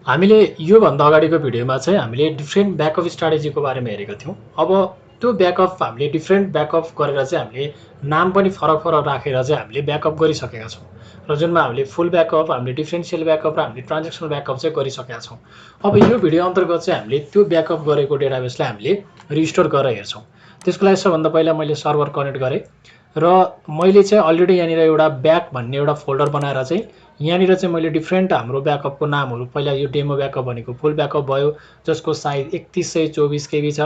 हामीले यो भन्दा अगाडिको भिडियोमा चाहिँ हामीले डिफरेन्ट ब्याकअप स्ट्र्याटेजीको बारेमा हेरेका थियौँ। अब त्यो ब्याकअप हामीले डिफरेन्ट ब्याकअप गरेर चाहिँ हामीले नाम पनि फरक फरक राखेर चाहिँ हामीले ब्याकअप गरिसकेका छौँ र जुनमा हामीले फुल ब्याकअप, हामीले डिफरेन्शियल ब्याकअप र हामीले ट्रान्जेक्सनल ब्याकअप चाहिँ गरिसकेका छौँ। अब यो भिडियो अन्तर्गत चाहिँ हामीले त्यो ब्याकअप गरेको डेटाबेसलाई हामीले रिस्टोर गरेर हेर्छौँ। त्यसको लागि सबभन्दा पहिला मैले सर्भर कनेक्ट गरेँ र मैले चाहिँ अलरेडी यहाँनिर एउटा ब्याक भन्ने एउटा फोल्डर बनाएर चाहिँ यहाँनिर चाहिँ मैले डिफरेन्ट हाम्रो ब्याकअपको नामहरू पहिला यो डेमो ब्याकअप भनेको फुल ब्याकअप भयो जसको साइज 3124 केबी छ।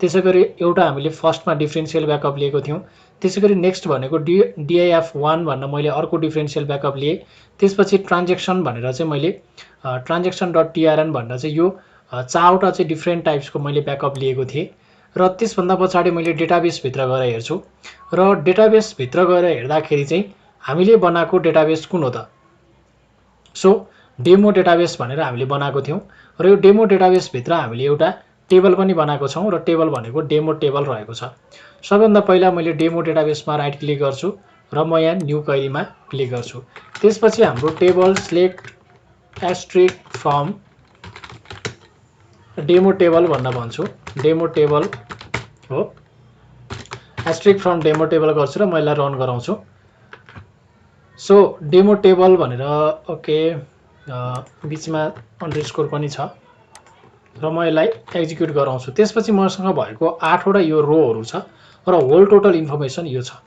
त्यसै गरी एउटा हामीले फर्स्टमा डिफरेन्शियल ब्याकअप लिएको थियौँ। त्यसै गरी नेक्स्ट भनेको DIF1 भनेर मैले अर्को डिफरेन्शियल ब्याकअप लिएँ। त्यसपछि ट्रान्जेक्सन भनेर चाहिँ मैले transaction.trn भनेर चाहिँ यो 4वटा चाहिँ डिफरेन्ट टाइप्सको मैले ब्याकअप लिएको थिएँ। र त्यसभन्दा पछाडि मैले डेटाबेसभित्र गएर हेर्छु र डेटाबेसभित्र गएर हेर्दाखेरि चाहिँ हामीले बनाएको डेटाबेस कुन हो त? सो डेमो डेटाबेस भनेर हामीले बनाएको थियौँ र यो डेमो डेटाबेसभित्र हामीले एउटा टेबल पनि बनाएको छौँ र टेबल भनेको डेमो टेबल रहेको छ। सबभन्दा पहिला मैले डेमो डेटाबेसमा राइट क्लिक गर्छु र म यहाँ न्यू क्वेरीमा क्लिक गर्छु। त्यसपछि हाम्रो table select asterisk from demo table भन्न भन्छु। डेमो टेबल हो, एस्ट्रिक फ्रम डेमो टेबल गर्छु र म यसलाई रन गराउँछु। सो डेमो टेबल भनेर ओके बिचमा अन्डरस्कोर पनि छ र म यसलाई एक्जिक्युट गराउँछु। त्यसपछि मसँग भएको 8वटा यो रोहरू छ र होल टोटल इन्फर्मेसन यो छ।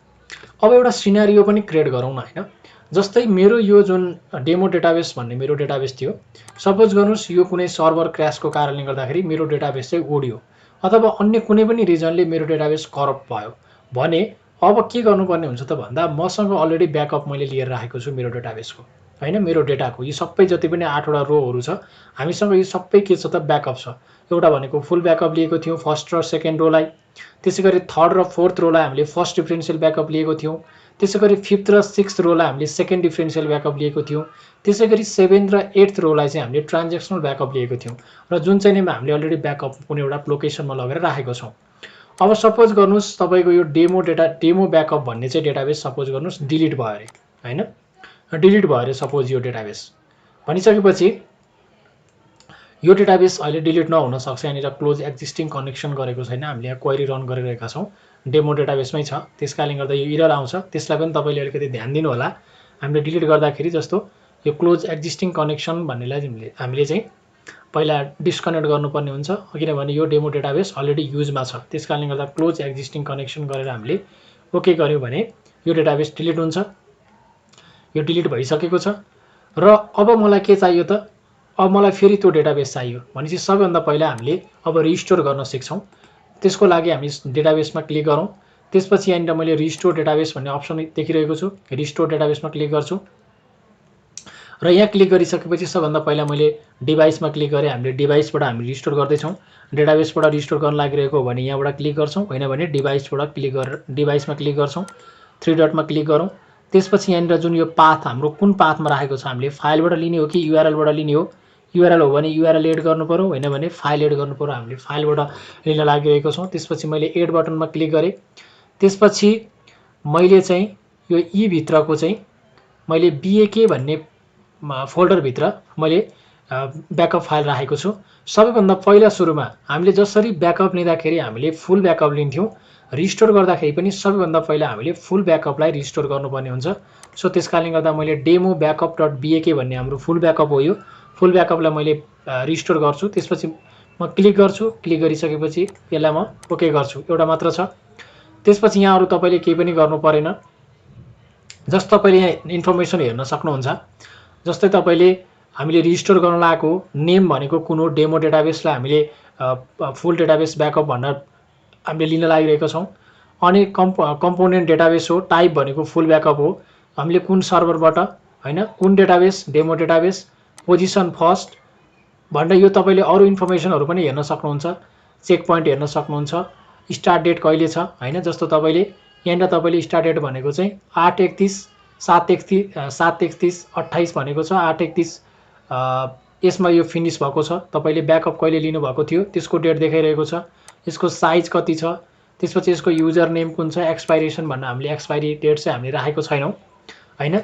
अब एउटा सिनारियो पनि क्रिएट गरौँ न, हैन? जस्तै मेरो यो जुन डेमो डेटाबेस भन्ने मेरो डेटाबेस थियो, सपोज गर्नुहोस् यो कुनै सर्भर क्र्यासको कारणले गर्दाखेरि मेरो डेटाबेस चाहिँ उड्यो अथवा अन्य कुनै पनि रिजनले मेरो डेटाबेस करप्ट भयो भने अब के गर्नुपर्ने हुन्छ त भन्दा मसँग अलरेडी ब्याकअप मैले लिएर राखेको छु मेरो डेटाबेसको, हैन? मेरो डेटाको यो सबै जति पनि 8वटा रोहरू छ हामीसँग यो सबै के छ त ब्याकअप छ। एउटा भनेको फुल ब्याकअप लिएको थियौँ फर्स्ट र सेकेन्ड रोलाई। त्यसै गरी थर्ड र फोर्थ रोलाई हामीले फर्स्ट डिफरेन्शियल ब्याकअप लिएको थियौँ। त्यसै गरी फिफ्थ र सिक्स्थ रोलाई हामीले सेकेन्ड डिफरेन्शियल ब्याकअप लिएको थियौँ। त्यसै गरी 7th र 8th रोलाई चाहिँ हामीले ट्रान्जेक्सनल ब्याकअप लिएको थियौँ र जुन चाहिँ नै हामीले अलरेडी ब्याकअप कुनै एउटा लोकेसनमा लगेर राखेको छौँ। अब सपोज गर्नुहोस् तपाईँको यो डेमो ब्याकअप भन्ने चाहिँ डेटाबेस सपोज गर्नुहोस् डिलिट भयो अरे, हैन? डिलिट भयो अरे सपोज यो डेटाबेस भनिसकेपछि यो डेटाबेस अहिले डिलिट नहुन सक्छ। यहाँनिर क्लोज एक्जिस्टिङ कनेक्सन गरेको छैन, हामीले यहाँ क्वेरी रन गरिरहेका छौँ, डेमो डेटाबेसमै छ, त्यसकारणले गर्दा यो एरर आउँछ। त्यसलाई पनि तपाईँले अलिकति ध्यान दिनु होला। हामीले डिलिट गर्दाखेरि जस्तो यो क्लोज एक्जिस्टिङ कनेक्सन भन्नेलाई हामीले चाहिँ पहिला डिस्कनेक्ट गर्नुपर्ने हुन्छ किनभने यो डेमो डेटाबेस अलरेडी युजमा छ। त्यसकारणले गर्दा क्लोज एक्जिस्टिङ कनेक्सन गरेर हामीले ओके गर्यो भने यो डेटाबेस डिलिट हुन्छ। यो डिलिट भइसकेको छ र अब मलाई के चाहियो त? अब मलाई फेरि त्यो डेटाबेस चाहियो भनेपछि सबैभन्दा पहिला हामीले अब रिस्टोर गर्न सिक्छौँ। त्यसको लागि हामी डेटाबेसमा क्लिक गरौँ। त्यसपछि यहाँनिर मैले रिस्टोर डेटाबेस भन्ने अप्सन देखिरहेको छु, रिस्टोर डेटाबेसमा क्लिक गर्छु र यहाँ क्लिक गरिसकेपछि सबभन्दा पहिला मैले डिभाइसमा क्लिक गरेँ। हामीले डिभाइसबाट हामी रिस्टोर गर्दैछौँ। डेटाबेसबाट रिस्टोर गर्न लागिरहेको हो भने यहाँबाट क्लिक गर्छौँ, होइन भने डिभाइसबाट क्लिक गरेर डिभाइसमा क्लिक गर्छौँ, 3 डटमा क्लिक गरौँ। त्यसपछि यहाँनिर जुन यो पाथ हाम्रो कुन पाथमा राखेको छ, हामीले फाइलबाट लिने हो कि युआरएलबाट लिने हो? युआरएल हो भने युआरएल एड गर्नु पर्यो, होइन भने फाइल एड गर्नु पर्यो। हामीले फाइलबाट लिन लागिरहेको छौँ। त्यसपछि मैले एड बटनमा क्लिक गरेँ। त्यसपछि मैले चाहिँ यो ई भित्रको चाहिँ मैले BAK भन्ने फोल्डरभित्र मैले ब्याकअप फाइल राखेको छु। सबैभन्दा पहिला सुरुमा हामीले जसरी ब्याकअप लिँदाखेरि हामीले फुल ब्याकअप लिन्थ्यौँ, रिस्टोर गर्दाखेरि पनि सबैभन्दा पहिला हामीले फुल ब्याकअपलाई रिस्टोर गर्नुपर्ने हुन्छ। सो त्यसकारणले गर्दा मैले डेमो ब्याकअप.bak भन्ने हाम्रो फुल ब्याकअप हो। यो फुल ब्याकअपलाई मैले रिस्टोर गर्छु। त्यसपछि म क्लिक गर्छु। क्लिक गरिसकेपछि यसलाई म ओके गर्छु। एउटा मात्र छ। त्यसपछि यहाँ अरू तपाईँले केही पनि गर्नु परेन। जस्ट तपाईँले यहाँ इन्फर्मेसन हेर्न सक्नुहुन्छ। जस्तै तपाईँले हामीले रिस्टोर गर्न लागेको नेम भनेको कुन हो, डेमो डेटाबेसलाई हामीले फुल डेटाबेस ब्याकअप भनेर हामीले लिन लागिरहेका छौँ। अनि कम्पोनेन्ट डेटाबेस हो, टाइप भनेको फुल ब्याकअप हो, हामीले कुन सर्भरबाट, हैन, कुन database, demo database, position first भनेर यो तपाईँले अरू इन्फर्मेसनहरू पनि हेर्न सक्नुहुन्छ। चेक पोइन्ट हेर्न सक्नुहुन्छ, स्टार्ट डेट कहिले छ, हैन? जस्तो तपाईँले यहाँनिर तपाईँले स्टार्ट डेट भनेको चाहिँ 8/31 7/31 28 भनेको छ, 8/31 यसमा यो फिनिस भएको छ। तपाईँले ब्याकअप कहिले लिनुभएको थियो त्यसको डेट देखाइरहेको छ। यसको साइज कति छ, त्यसपछि यसको युजर नेम कुन छ, एक्सपाइरेसन भन्ने हामीले एक्सपाइरी डेट चाहिँ हामीले राखेको छैनौँ, हैन?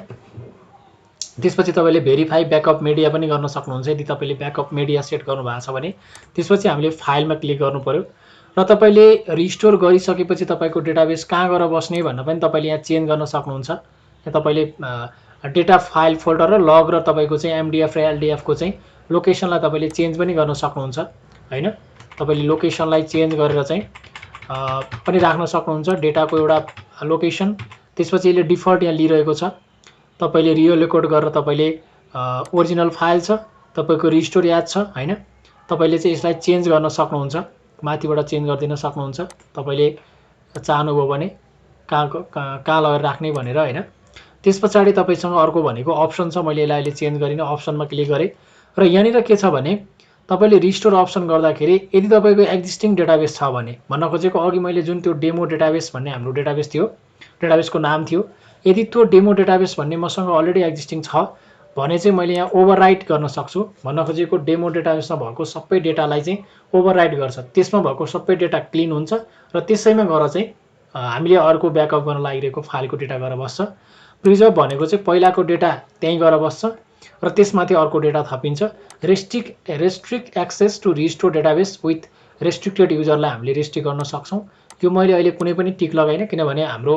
त्यसपछि तपाईँले भेरिफाई ब्याकअप मिडिया पनि गर्न सक्नुहुन्छ यदि तपाईँले ब्याकअप मिडिया सेट गर्नुभएको छ भने। त्यसपछि हामीले फाइलमा क्लिक गर्नु पर्यो र तपाईँले रिस्टोर गरिसकेपछि तपाईँको डेटाबेस कहाँ गएर बस्ने भनेर पनि तपाईँले यहाँ चेन्ज गर्न सक्नुहुन्छ। यहाँ तपाईँले डेटा फाइल फोल्डर र लग र तपाईँको चाहिँ एमडिएफ र एलडिएफको चाहिँ लोकेसनलाई तपाईँले चेन्ज पनि गर्न सक्नुहुन्छ हैन। तपाईँले लोकेसनलाई चेन्ज गरेर चाहिँ पनि राख्न सक्नुहुन्छ डेटाको एउटा लोकेसन। त्यसपछि यसले डिफल्ट यहाँ लिइरहेको छ, तपाईँले रिलोकेट गरेर तपाईँले ओरिजिनल फाइल छ तपाईँको रिस्टोर याद छ हैन, तपाईँले चाहिँ यसलाई चेन्ज गर्न सक्नुहुन्छ, माथिबाट चेन्ज गरिदिन सक्नुहुन्छ तपाईँले चाहनुभयो भने कहाँ लगेर राख्ने भनेर हैन। त्यस पछाडि तपाईँसँग अर्को भनेको अप्सन छ, मैले यसलाई अहिले चेन्ज गरिनँ, अप्सनमा क्लिक गरेँ र यहाँनिर के छ भने तपाईँले रिस्टोर अप्सन गर्दाखेरि यदि तपाईँको एक्जिस्टिङ डेटाबेस छ भने, भन्न खोजेको अघि मैले जुन त्यो डेमो डेटाबेस भन्ने हाम्रो डेटाबेस थियो, डेटाबेसको नाम थियो, यदि त्यो डेमो डेटाबेस भन्ने मसँग अलरेडी एक्जिस्टिङ छ भने चाहिँ मैले यहाँ ओभरराइट गर्न सक्छु। भन्न खोजेको डेमो डेटाबेसमा भएको सबै डेटालाई चाहिँ ओभरराइट गर्छ, त्यसमा भएको सबै डेटा क्लिन हुन्छ र त्यसैमा गएर चाहिँ हामीले अर्को ब्याकअप गर्न लागिरहेको फाइलको डेटा गएर बस्छ। प्रिजर्भ भनेको चाहिँ पहिलाको डेटा त्यहीँ गएर बस्छ र त्यसमाथि अर्को डेटा थपिन्छ। Restrict access to restore database with restricted युजरलाई हामीले रेस्ट्रिक्ट गर्न सक्छौँ। यो मैले अहिले कुनै पनि टिक लगाइनँ किनभने हाम्रो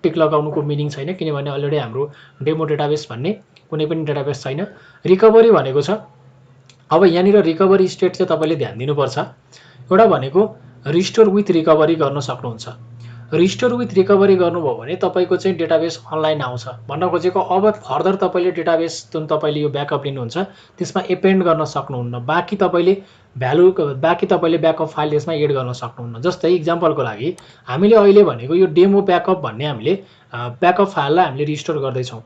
टिक लगाउनुको मिनिङ छैन, किनभने अलरेडी हाम्रो डेमो डेटाबेस भन्ने कुनै पनि डेटाबेस छैन। रिकभरी भनेको छ, अब यहाँनिर रिकभरी स्टेट चाहिँ तपाईँले ध्यान दिनुपर्छ। एउटा भनेको रिस्टोर विथ रिकभरी गर्न सक्नुहुन्छ। रिस्टोर विथ रिकभरी गर्नुभयो भने तपाईँको चाहिँ डेटाबेस अनलाइन आउँछ। भन्न खोजेको अब फर्दर तपाईँले डेटाबेस जुन तपाईँले यो ब्याकअप लिनुहुन्छ त्यसमा एपेन्ड गर्न सक्नुहुन्न, बाँकी तपाईँले ब्याकअप फाइल त्यसमा एड गर्न सक्नुहुन्न। जस्तै इक्जाम्पलको लागि हामीले अहिले भनेको यो डेमो ब्याकअप भन्ने हामीले ब्याकअप फाइललाई हामीले रिस्टोर गर्दैछौँ।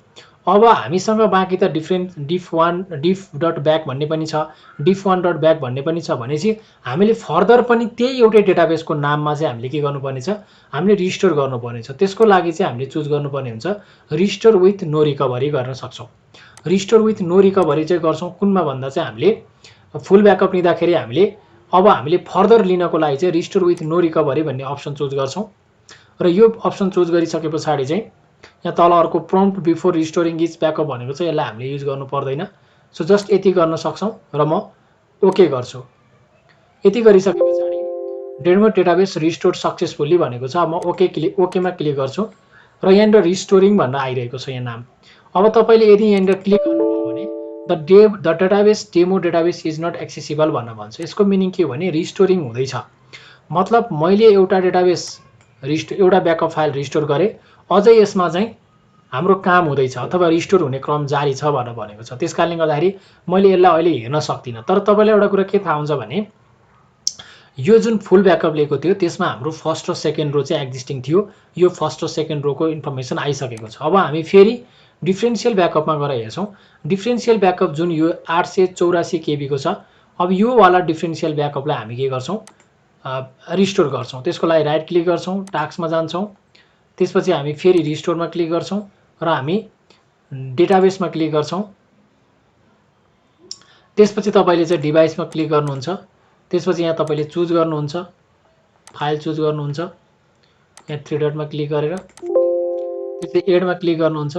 अब हामीसँग बाँकी त डिफ डट ब्याक भन्ने पनि छ, diff1 डट ब्याक भन्ने पनि छ भनेपछि हामीले फर्दर पनि त्यही एउटै डेटाबेसको नाममा चाहिँ हामीले के गर्नुपर्ने छ, हामीले रिस्टोर गर्नुपर्ने छ। त्यसको लागि चाहिँ हामीले चुज गर्नुपर्ने हुन्छ रिस्टोर विथ नो रिकभरी गर्न सक्छौँ। रिस्टोर विथ नो रिकभरी चाहिँ गर्छौँ कुनमा भन्दा चाहिँ हामीले फुल ब्याकअप लिँदाखेरि हामीले फर्दर लिनको लागि चाहिँ रिस्टोर विथ नो रिकभरी भन्ने अप्सन चुज गर्छौँ र यो अप्सन चुज गरिसके पछाडि चाहिँ यहाँ तल अर्को prompt before restoring is backup भनेको चाहिँ यसलाई हामीले युज गर्नु पर्दैन। सो जस्ट यति गर्न सक्छौँ र म ओके गर्छु। यति गरिसके पछाडि डेमो डेटाबेस रिस्टोर सक्सेसफुल्ली भनेको छ, म ओकेमा क्लिक गर्छु र यहाँनिर रिस्टोरिङ भनेर आइरहेको छ यहाँ नाम। अब तपाईँले यदि यहाँनिर क्लिक गर्नुभयो भने the database demo database is not accessible भनेर भन्छ। यसको मिनिङ के हो भने रिस्टोरिङ हुँदैछ, मतलब मैले एउटा एउटा ब्याकअप फाइल रिस्टोर गरेँ, अझै यसमा चाहिँ हाम्रो काम हुँदैछ अथवा रिस्टोर हुने क्रम जारी छ भनेर भनेको छ। त्यस कारणले गर्दाखेरि मैले यसलाई अहिले हेर्न सक्दिनँ। तर तपाईँलाई एउटा कुरा के थाहा हुन्छ भने यो जुन फुल ब्याकअप लिएको थियो त्यसमा हाम्रो फर्स्ट र सेकेन्ड रो चाहिँ एक्जिस्टिङ थियो, यो फर्स्ट र सेकेन्ड रोको इन्फर्मेसन आइसकेको छ। अब हामी फेरि डिफ्रेन्सियल ब्याकअपमा गएर हेर्छौँ। डिफ्रेन्सियल ब्याकअप जुन यो 884 KB को छ, अब यो वाला डिफ्रेन्सियल ब्याकअपलाई हामी के गर्छौँ, रिस्टोर गर्छौँ। त्यसको लागि राइट क्लिक गर्छौँ, टास्कमा जान्छौँ, त्यसपछि हामी फेरि रिस्टोरमा क्लिक गर्छौँ र हामी डेटाबेसमा क्लिक गर्छौँ। त्यसपछि तपाईँले चाहिँ डिभाइसमा क्लिक गर्नुहुन्छ, त्यसपछि यहाँ तपाईँले चुज गर्नुहुन्छ, फाइल चुज गर्नुहुन्छ, यहाँ 3 डटमा क्लिक गरेर त्यसपछि एडमा क्लिक गर्नुहुन्छ,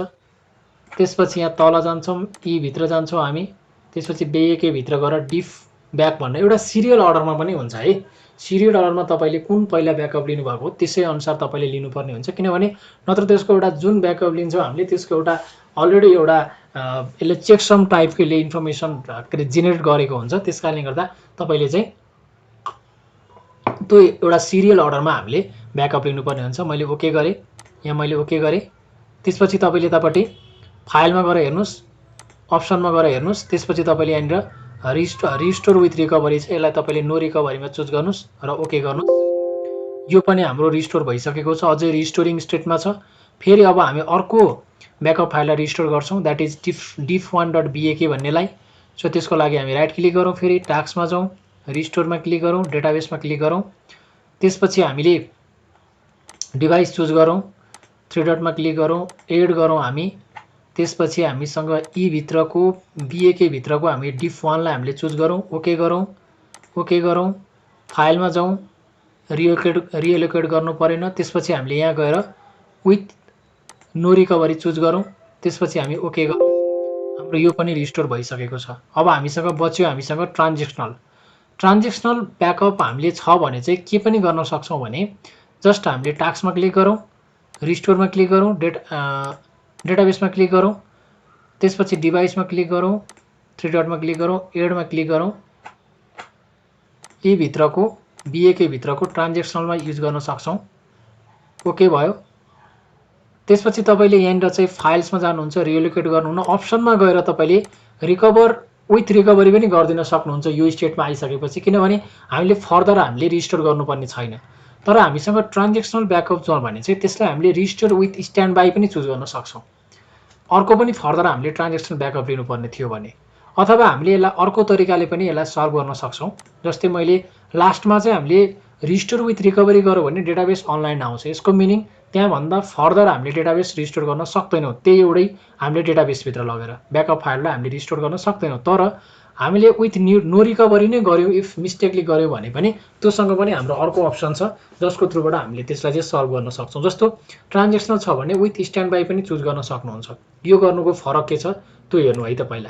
त्यसपछि यहाँ तल जान्छौँ, यी भित्र जान्छौँ हामी, त्यसपछि बेके भित्र गएर डिफ ब्याक भन्ने एउटा सिरियल अर्डरमा पनि हुन्छ है। सिरियल अर्डरमा तपाईँले कुन पहिला ब्याकअप लिनुभएको त्यसै अनुसार तपाईँले लिनुपर्ने हुन्छ, किनभने नत्र त्यसको एउटा जुन ब्याकअप लिन्छौँ हामीले त्यसको एउटा अलरेडी एउटा यसले चेकसम टाइपको इन्फर्मेसन जेनेरेट गरेको हुन्छ। त्यस कारणले गर्दा तपाईँले चाहिँ त्यो एउटा सिरियल अर्डरमा हामीले ब्याकअप लिनुपर्ने हुन्छ। मैले ओके गरेँ, यहाँ मैले ओके गरेँ। त्यसपछि तपाईँले यतापट्टि फाइलमा गएर हेर्नुहोस्, अप्सनमा गएर हेर्नुहोस्, त्यसपछि तपाईँले यहाँनिर रिस्टोर विथ रिकभरी चाहिँ यसलाई तपाईँले नो रिकभरीमा चुज गर्नुहोस् र ओके गर्नुहोस्। यो पनि हाम्रो रिस्टोर भइसकेको छ, अझै रिस्टोरिङ स्टेटमा छ। फेरि अब हामी अर्को ब्याकअप फाइललाई रिस्टोर गर्छौँ, that is diff1 dot BAK भन्नेलाई। सो त्यसको लागि हामी राइट क्लिक गरौँ, फेरि टास्कमा जाउँ, रिस्टोरमा क्लिक गरौँ, डेटाबेसमा क्लिक गरौँ, त्यसपछि हामीले डिभाइस चुज गरौँ, 3 डटमा क्लिक गरौँ, एड गरौँ हामी, त्यसपछि हामीसँग यी भित्रको BAK भित्रको हामी diff1लाई हामीले चुज गरौँ, ओके गरौँ, फाइलमा जाउँ, रिएलोकेट गर्नु परेन। त्यसपछि हामीले यहाँ गएर विथ नो रिकभरी चुज गरौँ, त्यसपछि हामी ओके गरौँ, र यो पनि रिस्टोर भइसकेको छ। अब हामीसँग बच्यो हामीसँग ट्रान्जेक्सनल ब्याकअप हामीले छ भने चाहिँ के पनि गर्न सक्छौँ भने जस्ट हामीले टास्कमा क्लिक गरौँ, रिस्टोरमा क्लिक गरौँ, डेटाबेसमा क्लिक गरौँ, त्यसपछि डिभाइसमा क्लिक गरौँ, थ्री डटमा क्लिक गरौँ, एडमा क्लिक गरौँ, यी भित्रको बिएकै भित्रको ट्रान्जेक्सनलमा युज गर्न सक्छौँ। ओके भयो। त्यसपछि तपाईँले यहाँनिर चाहिँ फाइल्समा जानुहुन्छ, रिलोकेट गर्नुहुन्न, अप्सनमा गएर तपाईँले रिकभर विथ रिकभरी पनि गरिदिन सक्नुहुन्छ यो स्टेटमा आइसकेपछि, किनभने हामीले फर्दर हामीले रिस्टोर गर्नुपर्ने छैन। तर हामीसँग ट्रान्जेक्सनल ब्याकअप छ भने चाहिँ त्यसलाई हामीले रिस्टोर विथ स्ट्यान्ड बाई पनि चुज गर्न सक्छौँ। अर्को पनि फर्दर हामीले ट्रान्जेक्सनल ब्याकअप लिनुपर्ने थियो भने, अथवा हामीले यसलाई अर्को तरिकाले पनि यसलाई सल्भ गर्न सक्छौँ। जस्तै मैले लास्टमा चाहिँ हामीले रिस्टोर विथ रिकभरी गऱ्यो भने डेटाबेस अनलाइन आउँछ। यसको मिनिङ त्यहाँभन्दा फर्दर हामीले डेटाबेस रिस्टोर गर्न सक्दैनौँ, त्यही एउटै हामीले डेटाबेसभित्र लगेर ब्याकअप फाइललाई हामीले रिस्टोर गर्न सक्दैनौँ। तर हामीले विथ नो रिकभरी नै गऱ्यौँ, इफ मिस्टेकली गऱ्यौँ भने पनि त्योसँग पनि हाम्रो अर्को अप्सन छ जसको थ्रुबाट हामीले त्यसलाई चाहिँ सल्भ गर्न सक्छौँ। जस्तो ट्रान्जेक्सनल छ भने विथ स्ट्यान्ड बाई पनि चुज गर्न सक्नुहुन्छ। यो गर्नुको फरक के छ त्यो हेर्नु है त। पहिला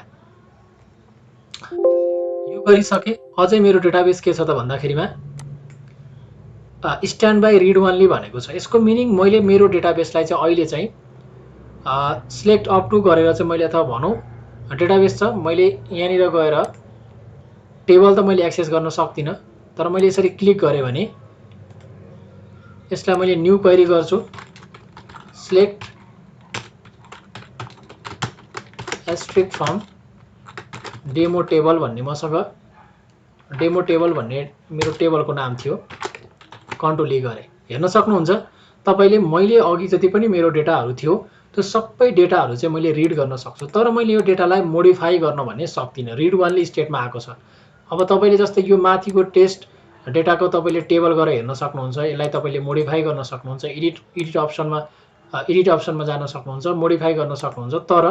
यो गरिसके, अझै मेरो डेटाबेस के छ त भन्दाखेरिमा स्ट्यान्ड बाई रिड ओन्ली भनेको छ। यसको मिनिङ मैले मेरो डेटाबेसलाई चाहिँ अहिले चाहिँ सिलेक्ट अप टु गरेर चाहिँ मैले, अथवा भनौँ डेटाबेस छ, मैले यहाँनिर गएर टेबल त मैले एक्सेस गर्न सक्दिनँ, तर मैले यसरी क्लिक गरेँ भने यसलाई मैले न्यू क्वेरी गर्छु, सिलेक्ट एस्ट्रिक्ट फ्रम डेमो टेबल भन्ने मसँग डेमो टेबल भन्ने मेरो टेबलको नाम थियो, कन्ट्रोल ए गरेँ। हेर्न सक्नुहुन्छ तपाईँले मैले अघि जति पनि मेरो डेटाहरू थियो त्यो सबै डेटाहरू चाहिँ मैले रिड गर्न सक्छु, तर मैले यो डेटालाई मोडिफाई गर्न भन्ने सक्दिनँ, रिड ओन्ली स्टेटमा आएको छ। अब तपाईँले जस्तै यो माथिको टेस्ट डेटाको तपाईँले टेबल गरेर हेर्न सक्नुहुन्छ, यसलाई तपाईँले मोडिफाई गर्न सक्नुहुन्छ, एडिट अप्सनमा जान सक्नुहुन्छ, मोडिफाई गर्न सक्नुहुन्छ। तर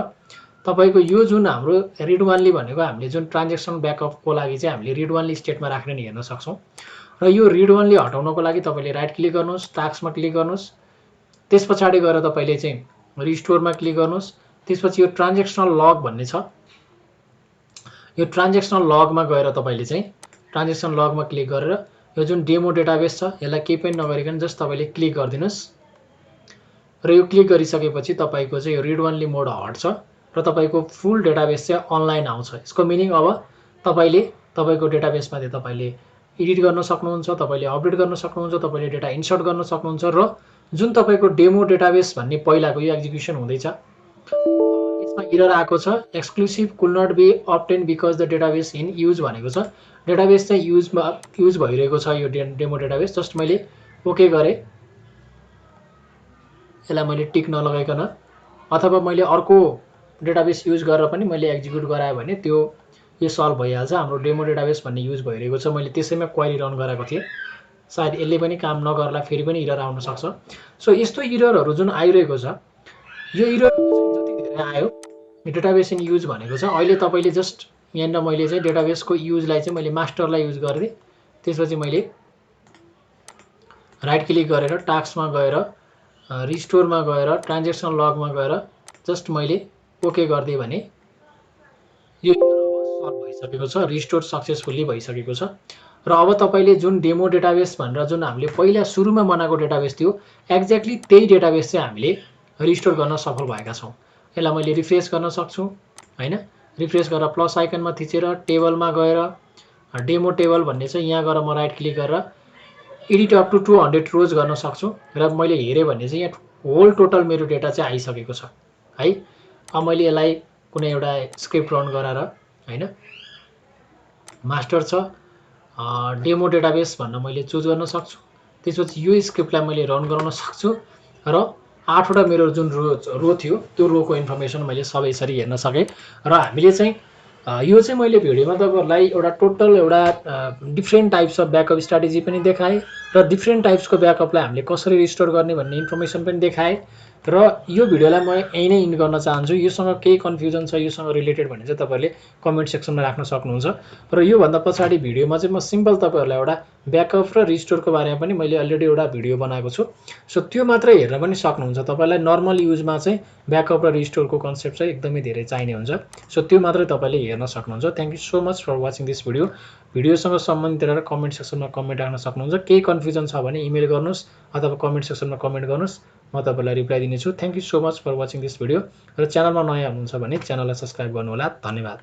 तपाईँको यो जुन हाम्रो रिड ओन्ली भनेको हामीले जुन ट्रान्जेक्सन ब्याकअपको लागि चाहिँ हामीले रिड ओन्ली स्टेटमा राख्ने नि हेर्न सक्छौँ। र यो रिड ओन्ली हटाउनको लागि तपाईँले राइट क्लिक गर्नुहोस्, टास्कमा क्लिक गर्नुहोस्, त्यस पछाडि गएर तपाईँले चाहिँ रिस्टोरमा क्लिक गर्नुहोस्, त्यसपछि यो ट्रान्जेक्सनल लग भन्ने छ, यो ट्रान्जेक्सनल लगमा गएर तपाईँले चाहिँ ट्रान्जेक्सन लगमा क्लिक गरेर यो जुन डेमो डेटाबेस छ यसलाई केही पनि नगरिकन जस्ट तपाईँले क्लिक गरिदिनुहोस्। र यो क्लिक गरिसकेपछि तपाईँको चाहिँ यो रिड ओन्ली मोड हट्छ र तपाईँको फुल डेटाबेस चाहिँ अनलाइन आउँछ। यसको मिनिङ अब तपाईँले तपाईँको डेटाबेसमा चाहिँ तपाईँले एडिट गर्न सक्नुहुन्छ, तपाईँले अपडेट गर्न सक्नुहुन्छ, तपाईँले डेटा इन्सर्ट गर्न सक्नुहुन्छ। र जुन तपाईँको डेमो डेटाबेस भन्ने पहिलाको यो एक्जिक्युसन हुँदैछ, यसमा एरर आएको छ, exclusive could not be obtain because the database in use भनेको छ। डेटाबेस चाहिँ युज भइरहेको छ यो डेमो डेटाबेस। जस्ट मैले ओके गरेँ, यसलाई मैले टिक नलगाइकन, अथवा मैले अर्को डेटाबेस युज गरेर पनि मैले एक्जिक्युट गराएँ भने त्यो यो सल्भ भइहाल्छ। हाम्रो डेमो डेटाबेस भन्ने युज भइरहेको छ, मैले त्यसैमा क्वेरी रन गराएको थिएँ, सायद यसले पनि काम नगर्ला फेरि पनि इरर आउन सक्छ। सो यस्तो इररहरू जुन आइरहेको छ, यो इरर जति धेरै आयो, डेटाबेस इन युज भनेको छ। अहिले तपाईँले जस्ट यहाँनिर मैले चाहिँ डेटाबेसको युजलाई चाहिँ मैले मास्टरलाई युज गरिदिएँ, त्यसपछि मैले राइट क्लिक गरेर टास्कमा गएर रिस्टोरमा गएर ट्रान्जेक्सन लगमा गएर जस्ट मैले ओके गरिदिएँ भने यो सल्भ भइसकेको छ, रिस्टोर सक्सेसफुल्ली भइसकेको छ। र अब तपाईँले जुन डेमो डेटाबेस भनेर जुन हामीले पहिला सुरुमा बनाएको डेटाबेस थियो, एक्ज्याक्टली त्यही डेटाबेस चाहिँ हामीले रिस्टोर गर्न सफल भएका छौँ। यसलाई मैले रिफ्रेस गर्न सक्छु हैन, रिफ्रेस गरेर प्लस आइकनमा थिचेर टेबलमा गएर डेमो टेबल भन्ने छ, यहाँ गएर म राइट क्लिक गरेर एडिट अप टु 200 रोज गर्न सक्छु। र मैले हेरेँ भने चाहिँ यहाँ होल टोटल मेरो डेटा चाहिँ आइसकेको छ है। अब मैले यसलाई कुनै एउटा स्क्रिप्ट रन गराएर हैन, मास्टर छ, डेमो डेटाबेस भन्न मैले चुज गर्न सक्छु, त्यसपछि यो स्क्रिप्टलाई मैले रन गराउन सक्छु र 8वटा मेरो जुन रो थियो त्यो रोको इन्फर्मेसन मैले सबै यसरी हेर्न सकेँ। र हामीले चाहिँ यो चाहिँ मैले भिडियोमा तपाईँहरूलाई एउटा टोटल एउटा different types of backup strategy पनि देखाएँ र डिफ्रेन्ट टाइप्सको ब्याकअपलाई हामीले कसरी रिस्टोर गर्ने भन्ने इन्फर्मेसन पनि देखाएँ। र यो भिडियोलाई म यही नै इन्ड गर्न चाहन्छु। योसँग केही कन्फ्युजन छ योसँग रिलेटेड भने चाहिँ तपाईहरुले कमेन्ट सेक्सनमा राख्न सक्नुहुन्छ। र यो भन्दा पछाडी भिडियोमा चाहिँ म सिम्पल तपाईहरुलाई एउटा ब्याकअप र रिस्टोरको बारेमा पनि मैले अलरेडी एउटा भिडियो बनाएको छु। सो त्यो मात्रै हेर्न पनि सक्नुहुन्छ। तपाईलाई नर्मल युजमा चाहिँ ब्याकअप र रिस्टोरको कन्सेप्ट चाहिँ एकदमै धेरै चाहिने हुन्छ। सो त्यो मात्रै तपाईले हेर्न सक्नुहुन्छ। Thank you so much for watching this video. भिडियोसँग सम्बन्धित रहेर कमेन्ट सेक्सनमा कमेन्ट राख्न सक्नुहुन्छ। केही कन्फ्युजन छ भने इमेल गर्नुस् अथवा कमेन्ट सेक्सनमा कमेन्ट गर्नुस्, म तपाईलाई रिप्लाई दिनेछु। Thank you so much for watching this video. र च्यानलमा नयाँ हुनुहुन्छ भने च्यानललाई सब्स्क्राइब गर्नुहोला। धन्यवाद।